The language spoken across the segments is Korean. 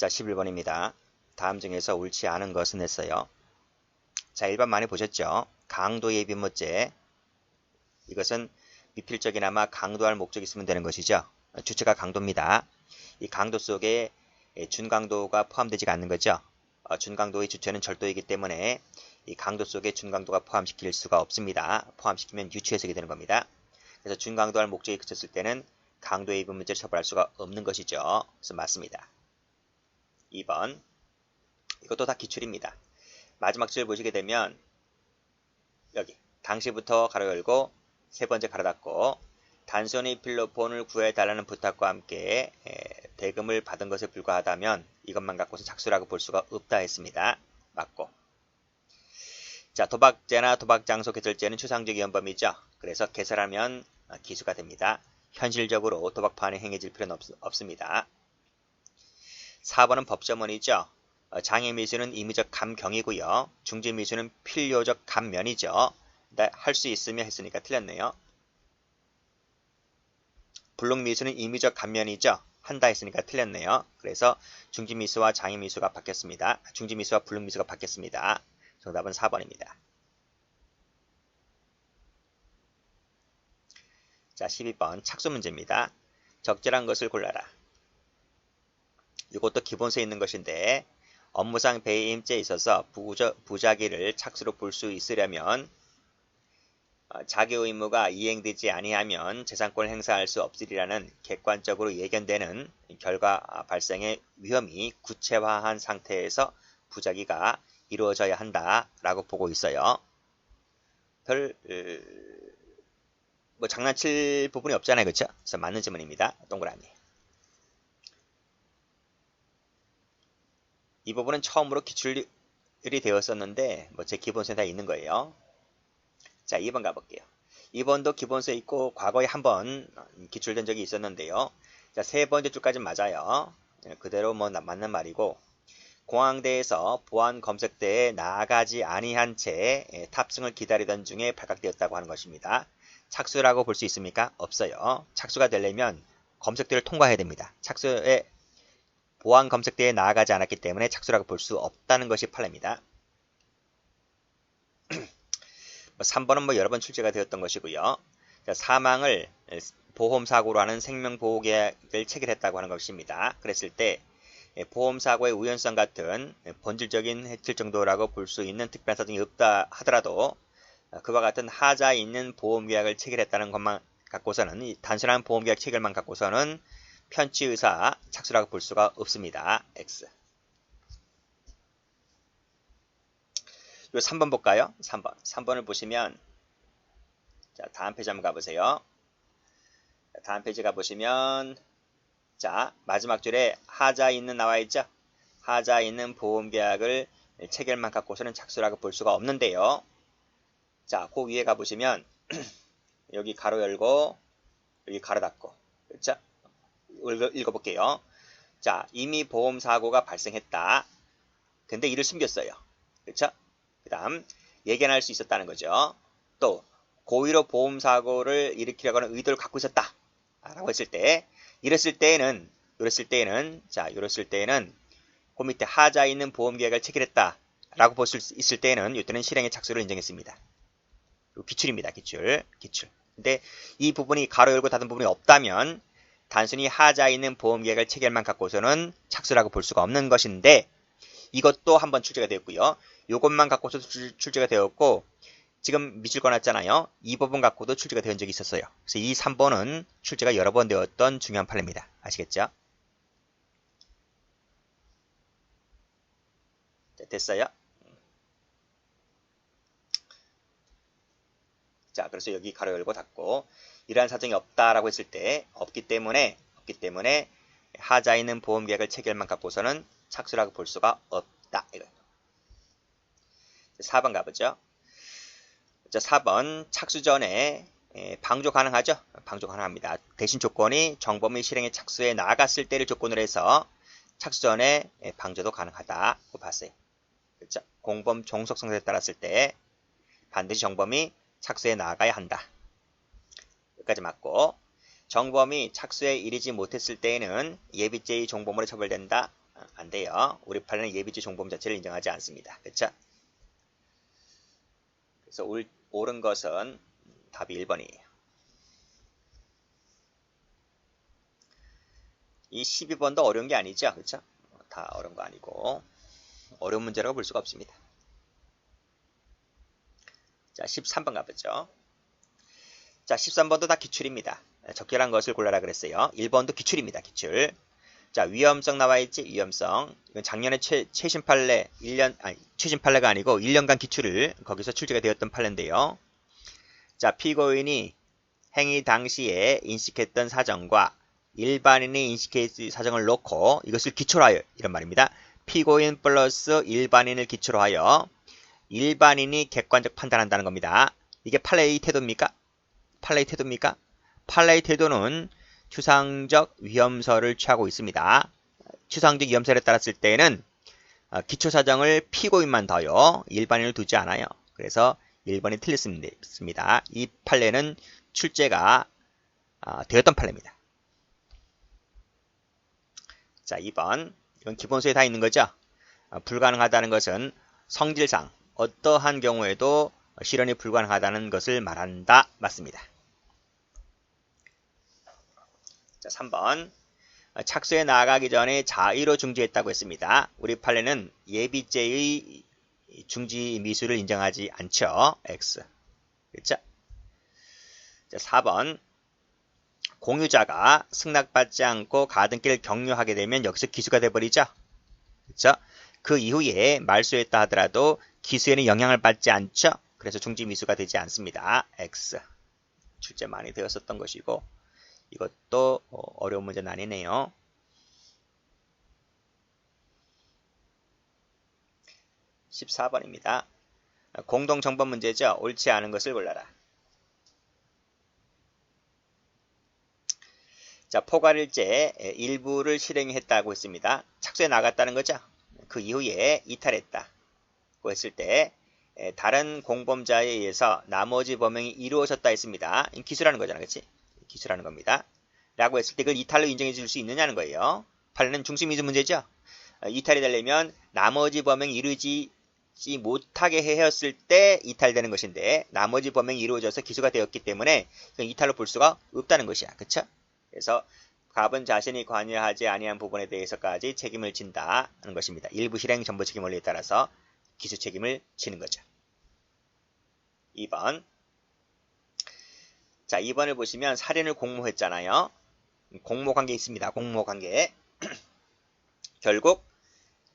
자, 11번입니다. 다음 중에서 옳지 않은 것은 했어요. 자, 1번 많이 보셨죠? 강도의 비문제. 이것은 미필적이나마 강도할 목적이 있으면 되는 것이죠. 주체가 강도입니다. 이 강도 속에 준강도가 포함되지가 않는 거죠. 준강도의 주체는 절도이기 때문에 이 강도 속에 준강도가 포함시킬 수가 없습니다. 포함시키면 유추해석이 되는 겁니다. 그래서 준강도할 목적이 그쳤을 때는 강도의 비문제를 처벌할 수가 없는 것이죠. 그래서 맞습니다. 2번. 이것도 다 기출입니다. 마지막 줄 보시게 되면 여기 당시부터 가로 열고 세 번째 가로 닫고 단순히 필로폰을 구해달라는 부탁과 함께 대금을 받은 것에 불과하다면 이것만 갖고서 착수라고 볼 수가 없다 했습니다. 맞고. 자, 도박죄나 도박장소 개설죄는 추상적 위헌범이죠. 그래서 개설하면 기수가 됩니다. 현실적으로 도박판에 행해질 필요는 없습니다. 4번은 법조문이죠. 장애미수는 임의적 감경이고요. 중지미수는 필요적 감면이죠. 할 수 있으면 했으니까 틀렸네요. 불능미수는 임의적 감면이죠. 한다 했으니까 틀렸네요. 그래서 중지미수와 장애미수가 바뀌었습니다. 중지미수와 불능미수가 바뀌었습니다. 정답은 4번입니다. 자, 12번 착수 문제입니다. 적절한 것을 골라라. 이것도 기본서에 있는 것인데 업무상 배임죄에 있어서 부작위를 착수로 볼 수 있으려면 자기 의무가 이행되지 아니하면 재산권을 행사할 수 없으리라는 객관적으로 예견되는 결과 발생의 위험이 구체화한 상태에서 부작위가 이루어져야 한다라고 보고 있어요. 뭐 장난칠 부분이 없잖아요, 그렇죠? 그래서 맞는 질문입니다. 동그라미. 이 부분은 처음으로 기출이 되었었는데 뭐 제 기본서에 다 있는 거예요. 자, 2번 가볼게요. 2번도 기본서에 있고 과거에 한번 기출된 적이 있었는데요. 자, 세 번째 줄까지 맞아요. 그대로 뭐 맞는 말이고 공항대에서 보안 검색대에 나아가지 아니한 채 탑승을 기다리던 중에 발각되었다고 하는 것입니다. 착수라고 볼 수 있습니까? 없어요. 착수가 되려면 검색대를 통과해야 됩니다. 착수에 보안 검색대에 나아가지 않았기 때문에 착수라고 볼 수 없다는 것이 판례입니다. 3번은 뭐 여러 번 출제가 되었던 것이고요. 자, 사망을 보험사고로 하는 생명보호계약을 체결했다고 하는 것입니다. 그랬을 때 보험사고의 우연성 같은 본질적인 해칠 정도라고 볼 수 있는 특별한 사정이 없다 하더라도 그와 같은 하자 있는 보험계약을 체결했다는 것만 갖고서는 단순한 보험계약 체결만 갖고서는 편취의사 착수라고 볼 수가 없습니다. X. 요 3번 볼까요? 3번을 보시면 자, 다음 페이지 한번 가보세요. 다음 페이지 가보시면 자, 마지막 줄에 하자 있는 나와 있죠? 하자 있는 보험계약을 체결만 갖고서는 착수라고 볼 수가 없는데요. 자, 그 위에 가보시면 여기 가로 열고 여기 가로 닫고 그렇죠? 읽어볼게요. 자, 이미 보험사고가 발생했다. 근데 이를 숨겼어요. 그렇죠? 그 다음 예견할 수 있었다는 거죠. 또 고의로 보험사고를 일으키려고 하는 의도를 갖고 있었다 라고 했을 때 이랬을 때에는 그 밑에 하자 있는 보험계약을 체결했다 라고 볼 수 있을 때에는 이때는 실행의 착수를 인정했습니다. 기출입니다. 기출. 근데 이 부분이 가로 열고 닫은 부분이 없다면 단순히 하자 있는 보험계약을 체결만 갖고서는 착수라고 볼 수가 없는 것인데 이것도 한번 출제가 되었고요. 이것만 갖고서 출제가 되었고 지금 밑줄 꺼놨잖아요. 이 부분 갖고도 출제가 된 적이 있었어요. 그래서 이 3번은 출제가 여러 번 되었던 중요한 판례입니다. 아시겠죠? 자, 됐어요? 자, 그래서 여기 가로 열고 닫고 이러한 사정이 없다라고 했을 때 없기 때문에 하자 있는 보험계약을 체결만 갖고서는 착수라고 볼 수가 없다. 이거예요. 4번 가보죠. 자, 4번 착수 전에 방조 가능하죠? 방조 가능합니다. 대신 조건이 정범의 실행의 착수에 나아갔을 때를 조건으로 해서 착수 전에 방조도 가능하다고 봤어요. 그렇죠? 공범 종속 상태에 따랐을 때 반드시 정범이 착수에 나아가야 한다. 여기까지 맞고 정범이 착수에 이르지 못했을 때에는 예비죄의 종범으로 처벌된다. 안 돼요. 우리 판례는 예비죄 종범 자체를 인정하지 않습니다. 그쵸? 그래서 옳은 것은 답이 1번이에요. 이 12번도 어려운 게 아니죠. 그쵸? 다 어려운 거 아니고 어려운 문제라고 볼 수가 없습니다. 자, 13번 가보죠. 자, 13번도 다 기출입니다. 적절한 것을 골라라 그랬어요. 1번도 기출입니다. 기출. 자, 위험성 나와있지? 위험성. 이건 작년에 최신 판례, 최신 판례가 아니고 1년간 기출을 거기서 출제가 되었던 판례인데요. 자, 피고인이 행위 당시에 인식했던 사정과 일반인이 인식했을 사정을 놓고 이것을 기초로 하여, 이런 말입니다. 피고인 플러스 일반인을 기초로 하여 일반인이 객관적 판단한다는 겁니다. 이게 판례의 태도입니까? 판례의 태도입니까? 판례의 태도는 추상적 위험설을 취하고 있습니다. 추상적 위험설에 따랐을 때는 기초사정을 피고인만 둬요. 일반인을 두지 않아요. 그래서 1번이 틀렸습니다. 이 판례는 출제가 되었던 판례입니다. 자, 2번. 이건 기본서에 다 있는 거죠. 불가능하다는 것은 성질상 어떠한 경우에도 실현이 불가능하다는 것을 말한다. 맞습니다. 자, 3번. 착수에 나아가기 전에 자의로 중지했다고 했습니다. 우리 판례는 예비죄의 중지 미수를 인정하지 않죠. X. 그렇죠? 자, 4번. 공유자가 승낙받지 않고 가등기를 경유하게 되면 여기서 기수가 돼버리죠. 그렇죠? 그 이후에 말소했다 하더라도 기수에는 영향을 받지 않죠. 그래서 중지 미수가 되지 않습니다. X. 출제 많이 되었었던 것이고 이것도 어려운 문제는 아니네요. 14번입니다. 공동정범 문제죠. 옳지 않은 것을 골라라. 자, 포괄일제 일부를 실행했다고 했습니다. 착수에 나갔다는 거죠. 그 이후에 이탈했다고 했을 때 다른 공범자에 의해서 나머지 범행이 이루어졌다 했습니다. 기수라는 거잖아. 그렇지? 기수라는 겁니다. 라고 했을 때 그걸 이탈로 인정해 줄 수 있느냐는 거예요. 판례는 중심이수 문제죠. 이탈이 되려면 나머지 범행이 이루어지지 못하게 하였을 때 이탈되는 것인데 나머지 범행이 이루어져서 기수가 되었기 때문에 이탈로 볼 수가 없다는 것이야. 그쵸? 그래서 갑은 자신이 관여하지 아니한 부분에 대해서까지 책임을 진다는 것입니다. 일부 실행 전부 책임 원리에 따라서 기수 책임을 지는 거죠. 2번. 자, 2번을 보시면 살인을 공모했잖아요. 공모관계 있습니다. 공모관계. 결국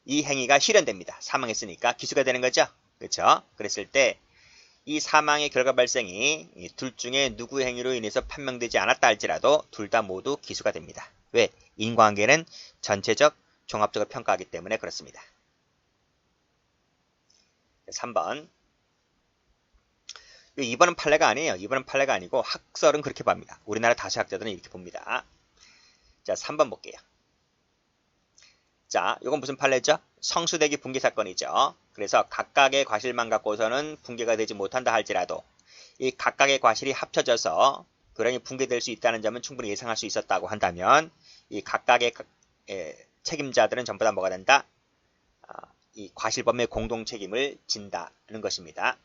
이 행위가 실현됩니다. 사망했으니까 기수가 되는 거죠. 그렇죠? 그랬을 때 이 사망의 결과 발생이 둘 중에 누구의 행위로 인해서 판명되지 않았다 할지라도 둘 다 모두 기수가 됩니다. 왜? 인과관계는 전체적, 종합적으로 평가하기 때문에 그렇습니다. 3번. 2번은 판례가 아니에요. 2번은 판례가 아니고 학설은 그렇게 봅니다. 우리나라 다수학자들은 이렇게 봅니다. 자, 3번 볼게요. 자, 이건 무슨 판례죠? 성수대기 붕괴 사건이죠. 그래서 각각의 과실만 갖고서는 붕괴가 되지 못한다 할지라도 이 각각의 과실이 합쳐져서 그러니 붕괴될 수 있다는 점은 충분히 예상할 수 있었다고 한다면 이 각각의 책임자들은 전부 다 뭐가 된다? 이 과실범의 공동 책임을 진다는 것입니다.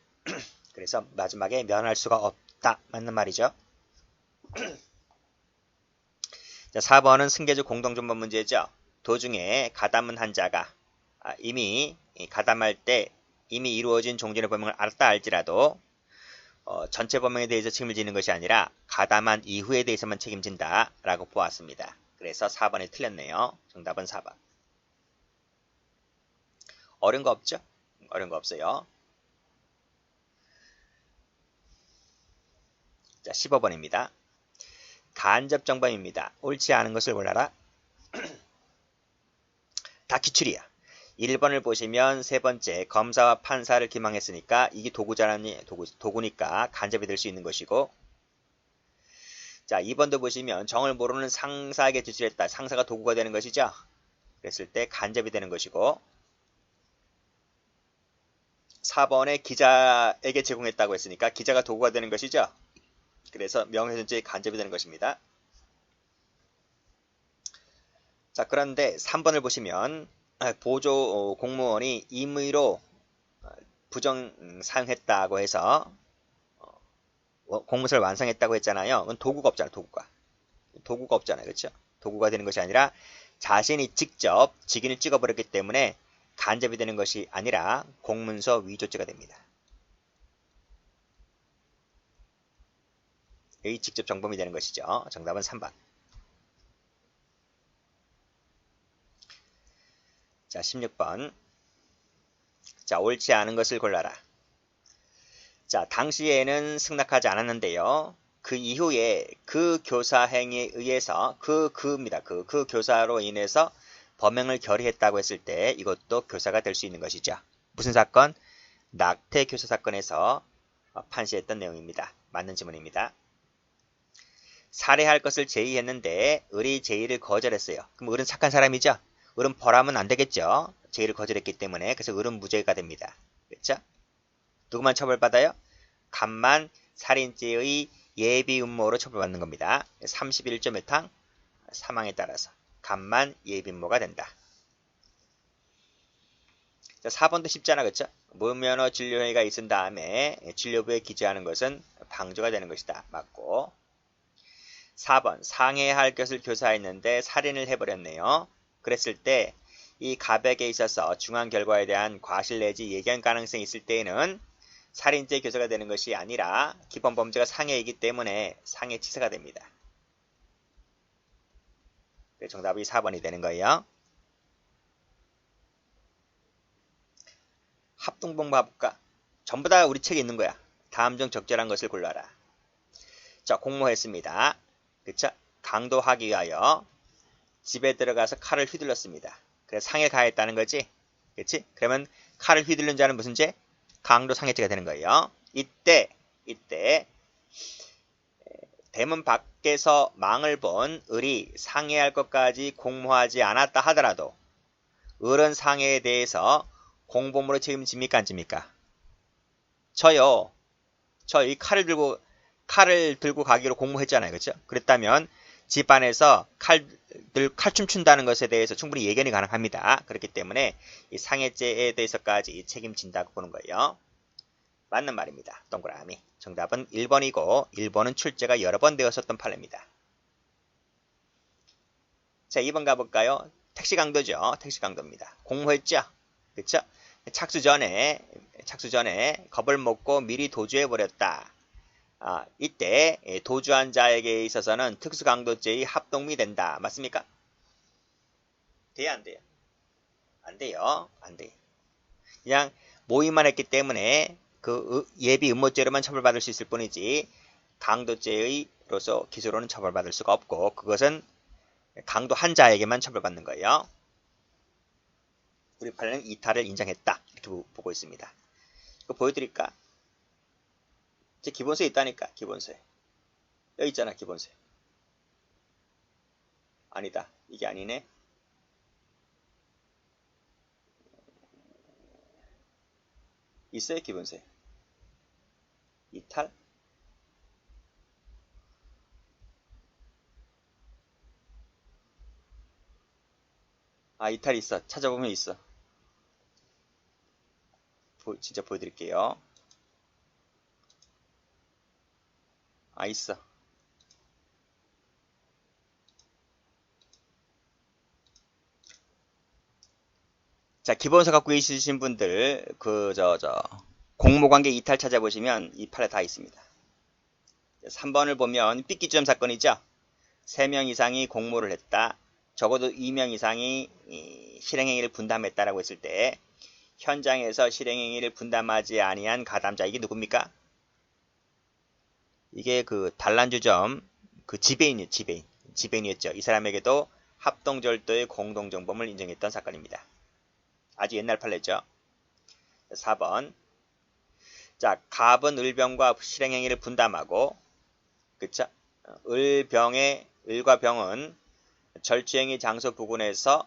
그래서 마지막에 면할 수가 없다. 맞는 말이죠. 자, 4번은 승계적 공동존범 문제죠. 도중에 가담은 한 자가 이미 가담할 때 이미 이루어진 종전의 범행을 알았다 할지라도 전체 범행에 대해서 책임을 지는 것이 아니라 가담한 이후에 대해서만 책임진다 라고 보았습니다. 그래서 4번이 틀렸네요. 정답은 4번. 어려운 거 없죠? 어려운 거 없어요. 자, 15번입니다. 간접정범입니다. 옳지 않은 것을 골라라. 다 기출이야. 1번을 보시면 세 번째 검사와 판사를 기망했으니까 이게 도구니까 간접이 될 수 있는 것이고, 자, 2번도 보시면 정을 모르는 상사에게 지시했다. 상사가 도구가 되는 것이죠. 그랬을 때 간접이 되는 것이고, 4번에 기자에게 제공했다고 했으니까 기자가 도구가 되는 것이죠. 그래서 명예훼손죄의 간접이 되는 것입니다. 자, 그런데 3번을 보시면 보조 공무원이 임의로 부정 사용했다고 해서 공문서를 완성했다고 했잖아요. 그건 도구가 없잖아요. 도구가 없잖아요. 그렇죠? 도구가 되는 것이 아니라 자신이 직접 직인을 찍어버렸기 때문에 간접이 되는 것이 아니라 공문서 위조죄가 됩니다. 의 직접 정범이 되는 것이죠. 정답은 3번. 자, 16번. 자, 옳지 않은 것을 골라라. 자, 당시에는 승낙하지 않았는데요. 그 이후에 그 교사 행위에 의해서 그 교사로 인해서 범행을 결의했다고 했을 때 이것도 교사가 될 수 있는 것이죠. 무슨 사건? 낙태 교사 사건에서 판시했던 내용입니다. 맞는 지문입니다. 살해할 것을 제의했는데 을이 제의를 거절했어요. 그럼 을은 착한 사람이죠? 을은 벌하면 안 되겠죠? 제의를 거절했기 때문에. 그래서 을은 무죄가 됩니다. 그렇죠? 누구만 처벌받아요? 간만 살인죄의 예비 음모로 처벌받는 겁니다. 31.1항 사망에 따라서 간만 예비 음모가 된다. 자, 4번도 쉽잖아. 그렇죠? 무면허 진료회의가 있은 다음에 진료부에 기재하는 것은 방조가 되는 것이다. 맞고. 4번 상해할 것을 교사했는데 살인을 해버렸네요. 그랬을 때 이 가백에 있어서 중한 결과에 대한 과실 내지 예견 가능성이 있을 때에는 살인죄 교사가 되는 것이 아니라 기본 범죄가 상해이기 때문에 상해치사가 됩니다. 정답이 4번이 되는 거예요. 합동봉 봐볼까? 전부 다 우리 책에 있는 거야. 다음 중 적절한 것을 골라라. 자, 공모했습니다. 그쵸? 강도하기 위하여 집에 들어가서 칼을 휘둘렀습니다. 그래서 상해 가했다는 거지. 그치? 그러면 칼을 휘둘른 자는 무슨 죄? 강도 상해죄가 되는 거예요. 이때 대문 밖에서 망을 본 을이 상해할 것까지 공모하지 않았다 하더라도 을은 상해에 대해서 공범으로 책임집니까? 안 집니까? 저요. 저 이 칼을 들고 가기로 공모했잖아요. 그렇죠? 그랬다면 집안에서 칼춤 춘다는 것에 대해서 충분히 예견이 가능합니다. 그렇기 때문에 이 상해죄에 대해서까지 책임진다고 보는 거예요. 맞는 말입니다. 동그라미. 정답은 1번이고 1번은 출제가 여러 번 되었었던 판례입니다. 자, 2번 가볼까요? 택시 강도죠. 택시 강도입니다. 공모했죠? 그쵸? 착수 전에 겁을 먹고 미리 도주해버렸다. 이때 도주한 자에게 있어서는 특수강도죄의 합동이 된다. 맞습니까? 돼요? 안 돼요? 안 돼요. 안 돼요. 그냥 모의만 했기 때문에 그 예비 음모죄로만 처벌받을 수 있을 뿐이지 강도죄의로서 기소로는 처벌받을 수가 없고 그것은 강도한 자에게만 처벌받는 거예요. 우리 판례는 이탈을 인정했다. 이렇게 보고 있습니다. 이거 보여드릴까? 제 기본서에 있다니까. 기본서에. 여기 있잖아. 기본서에. 아니다. 이게 아니네. 있어요. 기본서에. 이탈? 이탈 있어. 찾아보면 있어. 진짜 보여드릴게요. 있어. 자, 기본서 갖고 계시신 분들, 공모관계 이탈 찾아보시면 이 판에 다 있습니다. 3번을 보면 삐끼점 사건이죠. 3명 이상이 공모를 했다. 적어도 2명 이상이 실행행위를 분담했다라고 했을 때 현장에서 실행행위를 분담하지 아니한 가담자 이게 누굽니까? 이게 그 단란주점 그 지배인이었죠. 이 사람에게도 합동절도의 공동정범을 인정했던 사건입니다. 아주 옛날 판례죠. 4번. 자, 갑은 을병과 실행행위를 분담하고, 그쵸? 을과 병은 절취행위 장소 부근에서,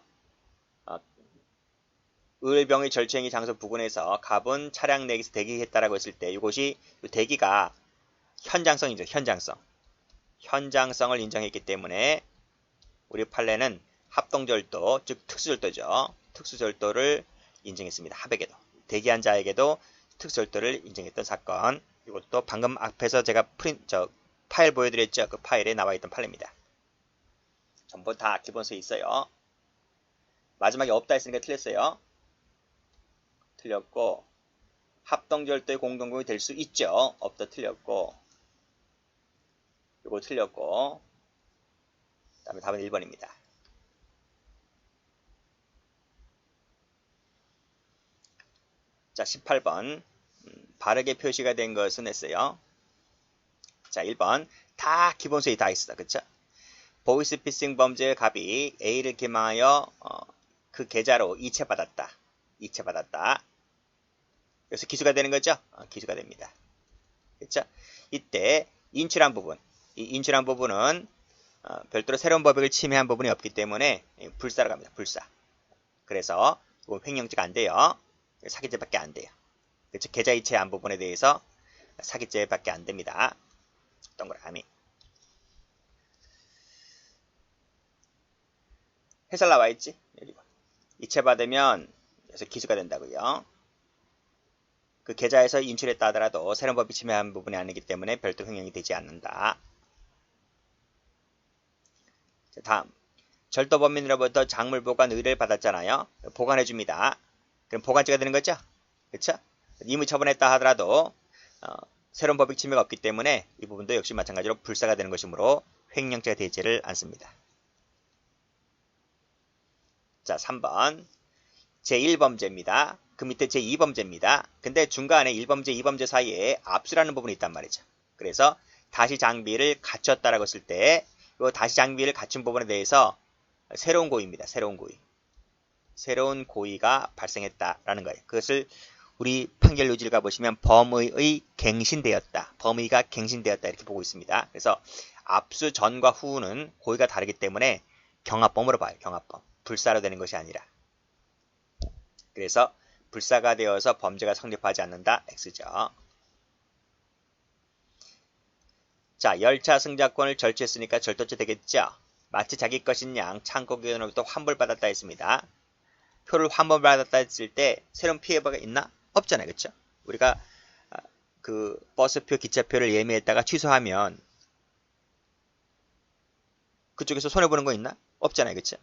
을병의 절취행위 장소 부근에서 갑은 차량 내기에서 대기했다라고 했을 때, 이것이, 대기가 현장성이죠. 현장성을 인정했기 때문에, 우리 판례는 합동절도, 즉 특수절도죠. 특수절도를 인정했습니다. 합에게도. 대기한 자에게도 특수절도를 인정했던 사건. 이것도 방금 앞에서 제가 파일 보여드렸죠. 그 파일에 나와있던 판례입니다. 전부 다 기본서에 있어요. 마지막에 없다 했으니까 틀렸어요. 틀렸고, 합동절도의 공동구역이 될 수 있죠. 없다 틀렸고, 이거 틀렸고, 그 다음에 답은 1번입니다. 자, 18번. 바르게 표시가 된 것은 했어요. 자, 1번. 다 기본서에 다 있어. 그쵸? 보이스피싱 범죄의 갑이 A를 기망하여 그 계좌로 이체받았다. 이체받았다. 여기서 기수가 되는 거죠? 기수가 됩니다. 그쵸? 이때 인출한 부분. 이 인출한 부분은 별도로 새로운 법익을 침해한 부분이 없기 때문에 불사로 갑니다. 불사. 그래서 이건 횡령죄가 안 돼요. 사기죄밖에 안 돼요. 그쵸? 계좌 이체한 부분에 대해서 사기죄밖에 안 됩니다. 동그라미. 해설 나와 있지? 여기 봐. 이체받으면 그래서 기수가 된다고요. 그 계좌에서 인출했다 하더라도 새로운 법이 침해한 부분이 아니기 때문에 별도 횡령이 되지 않는다. 자, 다음. 절도범인으로부터 작물 보관 의뢰를 받았잖아요. 보관해줍니다. 그럼 보관죄가 되는 거죠? 그쵸? 임의 처분했다 하더라도 새로운 법익 침해가 없기 때문에 이 부분도 역시 마찬가지로 불사가 되는 것이므로 횡령죄가 되지를 않습니다. 자, 3번. 제1범죄입니다. 그 밑에 제2범죄입니다. 근데 중간에 1범죄, 2범죄 사이에 압수라는 부분이 있단 말이죠. 그래서 다시 장비를 갖췄다라고 했을 때 이 다시 장비를 갖춘 부분에 대해서 새로운 고의입니다. 새로운 고의. 새로운 고의가 발생했다라는 거예요. 그것을 우리 판결 요지를 가보시면 범의의 갱신되었다. 범의가 갱신되었다 이렇게 보고 있습니다. 그래서 압수 전과 후는 고의가 다르기 때문에 경합범으로 봐요. 경합범. 불사로 되는 것이 아니라. 그래서 불사가 되어서 범죄가 성립하지 않는다. X죠. 자, 열차 승자권을 절취했으니까 절도죄 되겠죠. 마치 자기 것인 양 창고기관으로부터 환불받았다 했습니다. 표를 환불받았다 했을 때 새로운 피해가 있나? 없잖아요. 그렇죠? 우리가 그 버스표, 기차표를 예매했다가 취소하면 그쪽에서 손해보는 거 있나? 없잖아요. 그렇죠?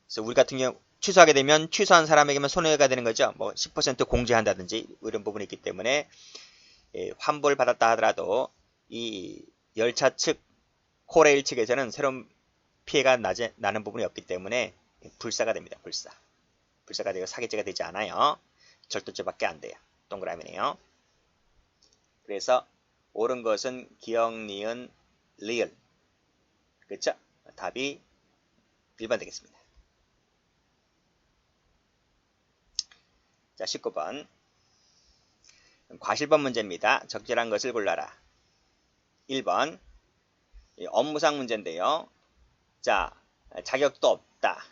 그래서 우리 같은 경우 취소하게 되면 취소한 사람에게만 손해가 되는 거죠. 뭐 10% 공제한다든지 이런 부분이 있기 때문에 환불 받았다 하더라도 이 열차 측, 코레일 측에서는 새로운 피해가 나는 부분이 없기 때문에 불사가 됩니다. 불사. 불사가 되고 사기죄가 되지 않아요. 절도죄밖에 안 돼요. 동그라미네요. 그래서 옳은 것은 기억, 니은, 리을. 그렇죠? 답이 1번 되겠습니다. 자, 19번. 과실법 문제입니다. 적절한 것을 골라라. 1번. 업무상 문제인데요. 자, 자격도 없다.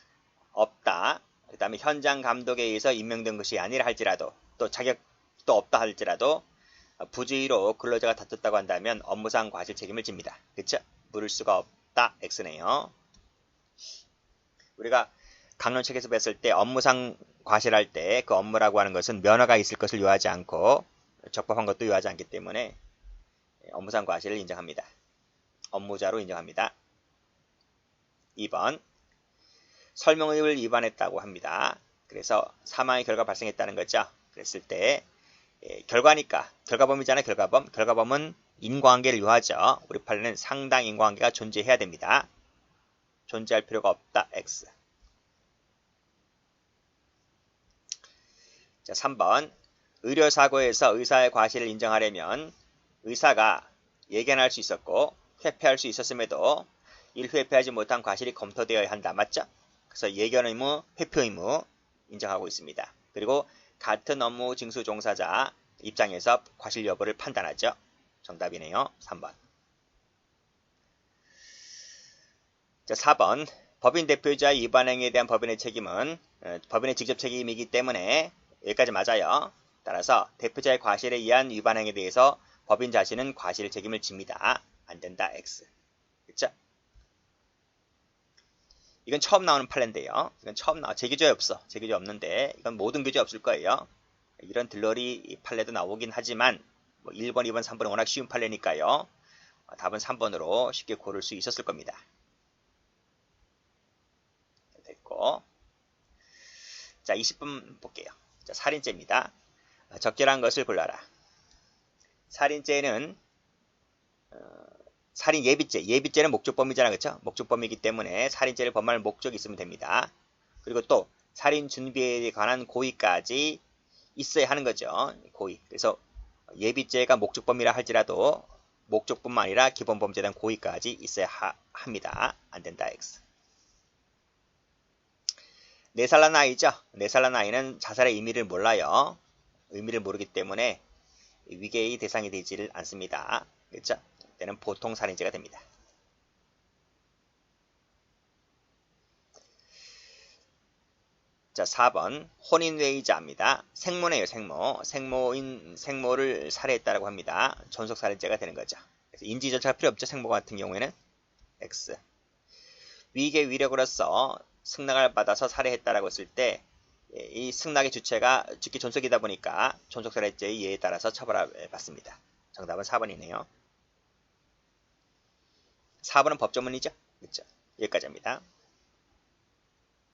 없다. 그 다음에 현장 감독에 의해서 임명된 것이 아니라 할지라도, 또 자격도 없다 할지라도 부주의로 근로자가 다퉜다고 한다면 업무상 과실 책임을 집니다. 그쵸? 물을 수가 없다. X네요. 우리가 강론책에서 뵀을 때 업무상 과실할 때 그 업무라고 하는 것은 면허가 있을 것을 요하지 않고 적법한 것도 요하지 않기 때문에 업무상 과실을 인정합니다. 업무자로 인정합니다. 2번. 설명의무를 위반했다고 합니다. 그래서 사망의 결과 발생했다는 거죠. 그랬을 때 결과니까 결과범이잖아요. 결과범. 결과범은 인과관계를 요하죠. 우리 판례는 상당 인과관계가 존재해야 됩니다. 존재할 필요가 없다. X. 자, 3번. 의료사고에서 의사의 과실을 인정하려면 의사가 예견할 수 있었고 회피할 수 있었음에도 1회피하지 못한 과실이 검토되어야 한다. 맞죠? 그래서 예견 의무, 회피 의무 인정하고 있습니다. 그리고 같은 업무 징수 종사자 입장에서 과실 여부를 판단하죠. 정답이네요. 3번. 자, 4번. 법인 대표자의 위반 행위에 대한 법인의 책임은 법인의 직접 책임이기 때문에 여기까지 맞아요. 따라서 대표자의 과실에 의한 위반 행위에 대해서 법인 자신은 과실 책임을 집니다. 안 된다. X. 그쵸? 이건 처음 나오는 판례인데요. 이건 처음 제 교재에 없어. 제 교재 없는데 이건 모든 교재에 없을 거예요. 이런 들러리 판례도 나오긴 하지만 뭐 1번, 2번, 3번은 워낙 쉬운 판례니까요. 답은 3번으로 쉽게 고를 수 있었을 겁니다. 됐고, 자 20번 볼게요. 자, 살인죄입니다. 적절한 것을 골라라. 살인죄는 살인 예비죄, 예비죄는 목적범위잖아, 그렇죠? 목적범위이기 때문에 살인죄를 범할 목적이 있으면 됩니다. 그리고 또 살인 준비에 관한 고의까지 있어야 하는 거죠. 고의. 그래서 예비죄가 목적범위라 할지라도 목적뿐만 아니라 기본범죄에 대한 고의까지 있어야 합니다. 안 된다, X. 4살 난 아이죠. 4살 난 아이는 자살의 의미를 몰라요. 의미를 모르기 때문에 위계의 대상이 되지를 않습니다. 그렇죠? 때는 보통 살인죄가 됩니다. 자, 4번 혼인외의자입니다. 생모네요, 생모. 생모를 살해했다라고 합니다. 존속살인죄가 되는 거죠. 그래서 인지 절차가 필요 없죠. 생모 같은 경우에는 X. 위계 위력으로서 승낙을 받아서 살해했다라고 했을 때 이 승낙의 주체가 즉기 존속이다 보니까 존속살인죄의 예에 따라서 처벌을 받습니다. 정답은 4번이네요. 4번은 법조문이죠. 그렇죠? 여기까지입니다.